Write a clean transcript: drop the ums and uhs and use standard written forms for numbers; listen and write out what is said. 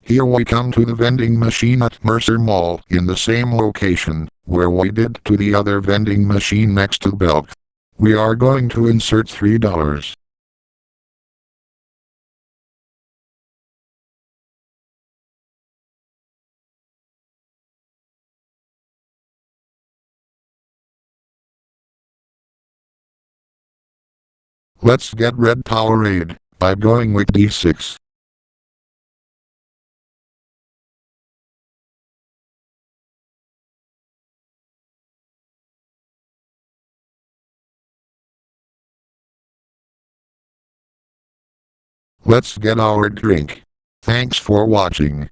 Here we come to the vending machine at Mercer Mall in the same location where we did to the other vending machine next to Belk. We are going to insert $3. Let's get red Powerade by going with D6. Let's get our drink. Thanks for watching.